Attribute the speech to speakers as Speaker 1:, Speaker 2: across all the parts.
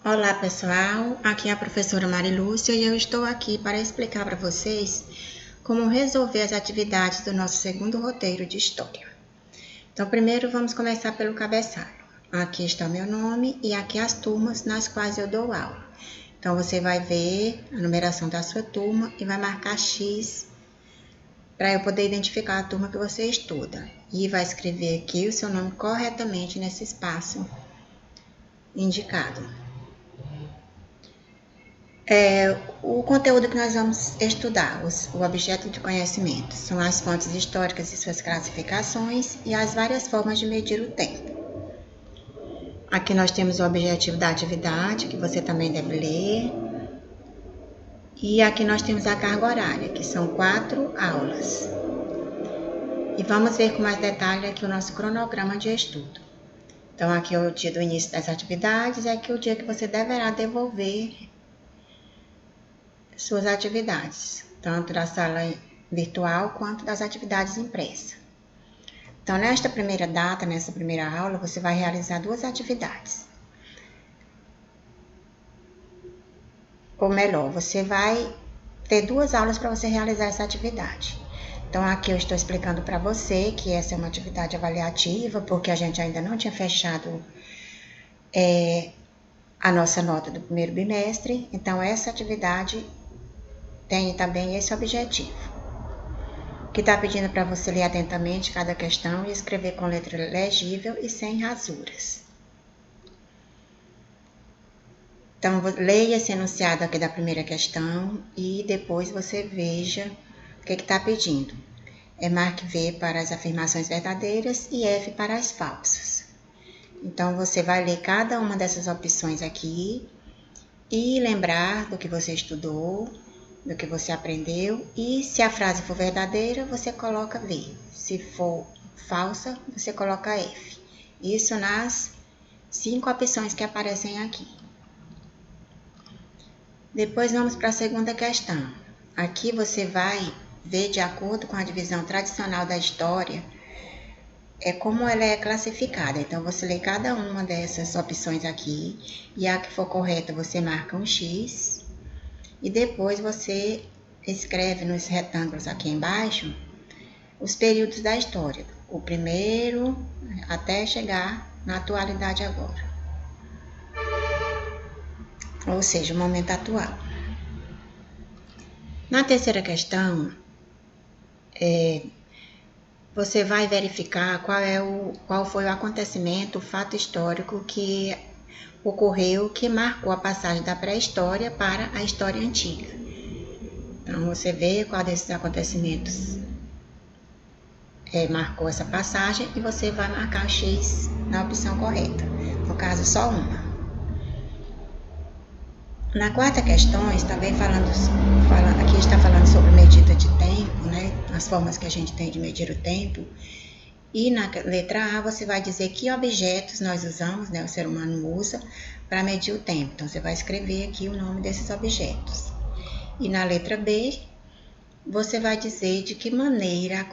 Speaker 1: Olá pessoal, aqui é a professora Marilúcia e eu estou aqui para explicar para vocês como resolver as atividades do nosso segundo roteiro de história. Então primeiro vamos começar pelo cabeçalho. Aqui está o meu nome e aqui as turmas nas quais eu dou aula. Então você vai ver a numeração da sua turma e vai marcar X para eu poder identificar a turma que você estuda. E vai escrever aqui o seu nome corretamente nesse espaço indicado. O conteúdo que nós vamos estudar, o objeto de conhecimento, são as fontes históricas e suas classificações e as várias formas de medir o tempo. Aqui nós temos o objetivo da atividade, que você também deve ler. E aqui nós temos a carga horária, que são 4 aulas. E vamos ver com mais detalhe aqui o nosso cronograma de estudo. Então aqui é o dia do início das atividades, é aqui o dia que você deverá devolver suas atividades, tanto da sala virtual quanto das atividades impressas. Então, nesta primeira data, nessa primeira aula, você vai realizar 2 atividades. Ou melhor, você vai ter 2 aulas para você realizar essa atividade. Então, aqui eu estou explicando para você que essa é uma atividade avaliativa, porque a gente ainda não tinha fechado a nossa nota do primeiro bimestre. Então, essa atividade tem também esse objetivo, que está pedindo para você ler atentamente cada questão e escrever com letra legível e sem rasuras. Então, leia esse enunciado aqui da primeira questão e depois você veja o que está pedindo. Marque V para as afirmações verdadeiras e F para as falsas. Então, você vai ler cada uma dessas opções aqui e lembrar do que você estudou, do que você aprendeu, e se a frase for verdadeira, você coloca V. Se for falsa, você coloca F. Isso nas 5 opções que aparecem aqui. Depois vamos para a segunda questão. Aqui você vai ver, de acordo com a divisão tradicional da história, como ela é classificada. Então, você lê cada uma dessas opções aqui, e a que for correta você marca um X, e depois você escreve nos retângulos aqui embaixo os períodos da história, o primeiro até chegar na atualidade agora, ou seja, o momento atual. Na terceira questão, você vai verificar qual foi o acontecimento, o fato histórico que ocorreu, que marcou a passagem da pré-história para a história antiga. Então, você vê qual desses acontecimentos marcou essa passagem e você vai marcar o X na opção correta. No caso, só uma. Na quarta questão, também aqui está falando sobre medida de tempo, né? As formas que a gente tem de medir o tempo. E na letra A, você vai dizer que objetos nós usamos, né? O ser humano usa para medir o tempo. Então, você vai escrever aqui o nome desses objetos. E na letra B, você vai dizer de que maneira,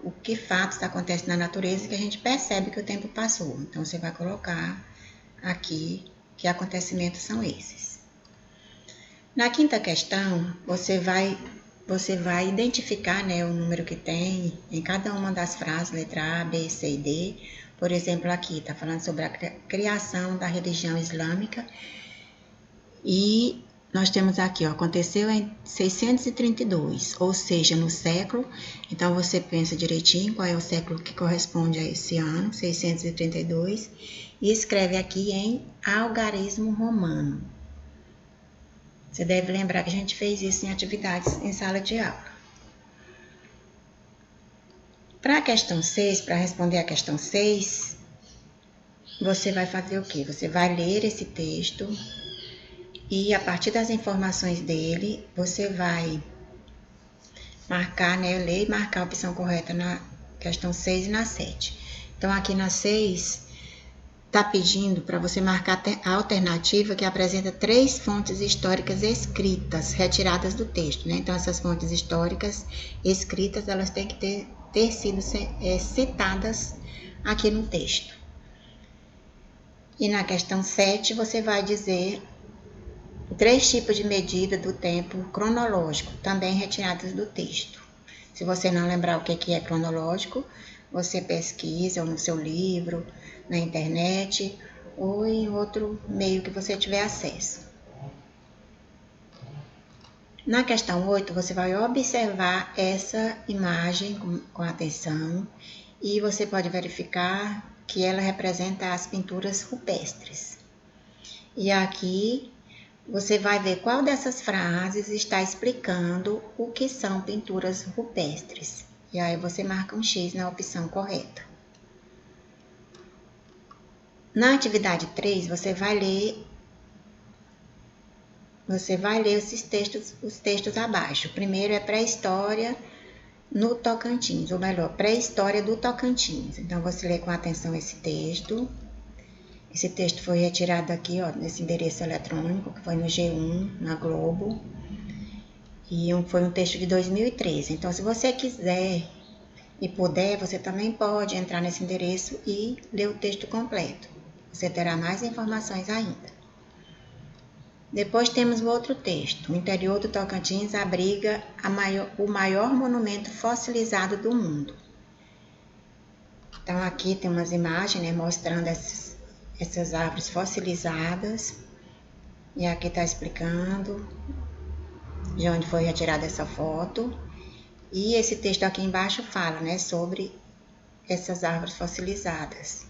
Speaker 1: o que fatos acontecem na natureza que a gente percebe que o tempo passou. Então, você vai colocar aqui que acontecimentos são esses. Na quinta questão, você vai identificar, né, o número que tem em cada uma das frases, letra A, B, C e D. Por exemplo, aqui está falando sobre a criação da religião islâmica e nós temos aqui, aconteceu em 632, ou seja, no século. Então, você pensa direitinho qual é o século que corresponde a esse ano, 632, e escreve aqui em algarismo romano. Você deve lembrar que a gente fez isso em atividades em sala de aula. Para a questão 6, para responder a questão 6, você vai fazer o quê? Você vai ler esse texto e a partir das informações dele, você vai marcar, né, ler e marcar a opção correta na questão 6 e na 7. Então, aqui na 6, está pedindo para você marcar a alternativa que apresenta 3 fontes históricas escritas, retiradas do texto, né? Então, essas fontes históricas escritas, elas têm que ter sido citadas aqui no texto. E na questão 7, você vai dizer 3 tipos de medida do tempo cronológico, também retirados do texto. Se você não lembrar o que é cronológico, você pesquisa no seu livro, na internet ou em outro meio que você tiver acesso. Na questão 8, você vai observar essa imagem com atenção e você pode verificar que ela representa as pinturas rupestres. E aqui você vai ver qual dessas frases está explicando o que são pinturas rupestres. E aí você marca um X na opção correta. Na atividade 3, você vai ler os textos abaixo. O primeiro é pré-história no Tocantins, ou melhor, pré-história do Tocantins. Então, você lê com atenção esse texto. Esse texto foi retirado aqui, ó, nesse endereço eletrônico, que foi no G1, na Globo. E foi um texto de 2013. Então, se você quiser e puder, você também pode entrar nesse endereço e ler o texto completo. Você terá mais informações ainda. Depois temos o outro texto. O interior do Tocantins abriga o maior monumento fossilizado do mundo. Então, aqui tem umas imagens, né, mostrando essas árvores fossilizadas. E aqui está explicando de onde foi retirada essa foto. E esse texto aqui embaixo fala, né, sobre essas árvores fossilizadas.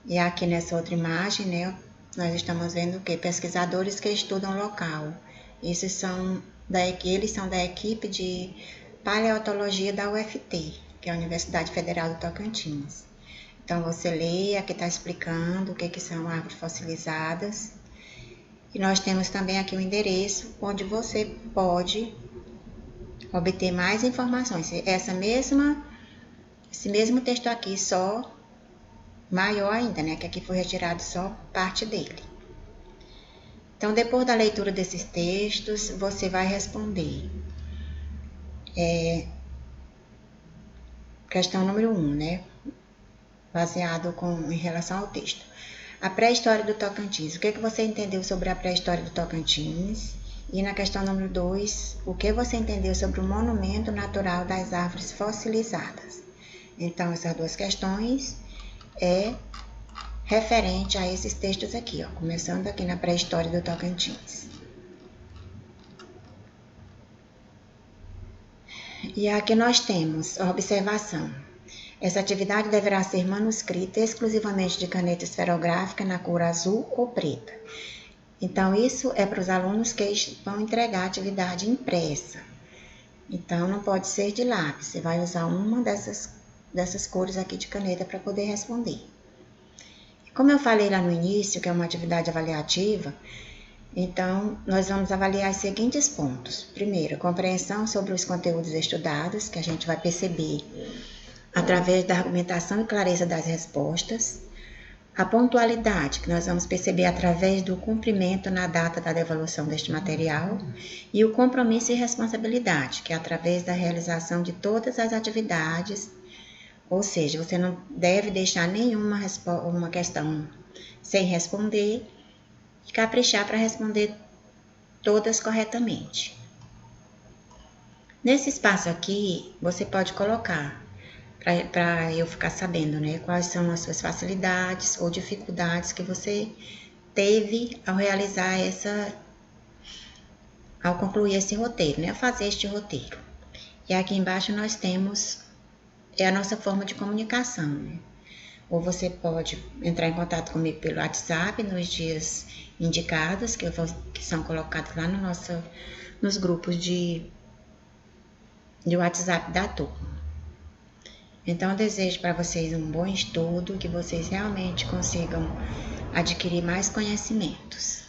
Speaker 1: E aqui nessa outra imagem, né, nós estamos vendo o que? Pesquisadores que estudam o local. Eles são da equipe de paleontologia da UFT, que é a Universidade Federal do Tocantins. Então, você lê, aqui está explicando o que são árvores fossilizadas. E nós temos também aqui o endereço onde você pode obter mais informações. Esse mesmo texto aqui, só maior ainda, né? Que aqui foi retirado só parte dele. Então, depois da leitura desses textos, você vai responder. Questão número 1, né? Baseado em relação ao texto. A pré-história do Tocantins. O que você entendeu sobre a pré-história do Tocantins? E na questão número 2, o que você entendeu sobre o monumento natural das árvores fossilizadas? Então, essas duas questões é referente a esses textos aqui, ó, começando aqui na pré-história do Tocantins. E aqui nós temos a observação. Essa atividade deverá ser manuscrita exclusivamente de caneta esferográfica na cor azul ou preta. Então, isso é para os alunos que vão entregar a atividade impressa. Então, não pode ser de lápis. Você vai usar uma dessas cores aqui de caneta para poder responder. Como eu falei lá no início, que é uma atividade avaliativa, então, nós vamos avaliar os seguintes pontos. Primeiro, a compreensão sobre os conteúdos estudados, que a gente vai perceber através da argumentação e clareza das respostas. A pontualidade, que nós vamos perceber através do cumprimento na data da devolução deste material. E o compromisso e responsabilidade, que é através da realização de todas as atividades. Ou seja, você não deve deixar nenhuma uma questão sem responder e caprichar para responder todas corretamente. Nesse espaço aqui, você pode colocar, para eu ficar sabendo, né, quais são as suas facilidades ou dificuldades que você teve ao realizar ao concluir esse roteiro, né, fazer este roteiro. E aqui embaixo nós temos a nossa forma de comunicação, né? Ou você pode entrar em contato comigo pelo WhatsApp nos dias indicados, que são colocados lá nos grupos de WhatsApp da turma. Então, eu desejo para vocês um bom estudo, que vocês realmente consigam adquirir mais conhecimentos.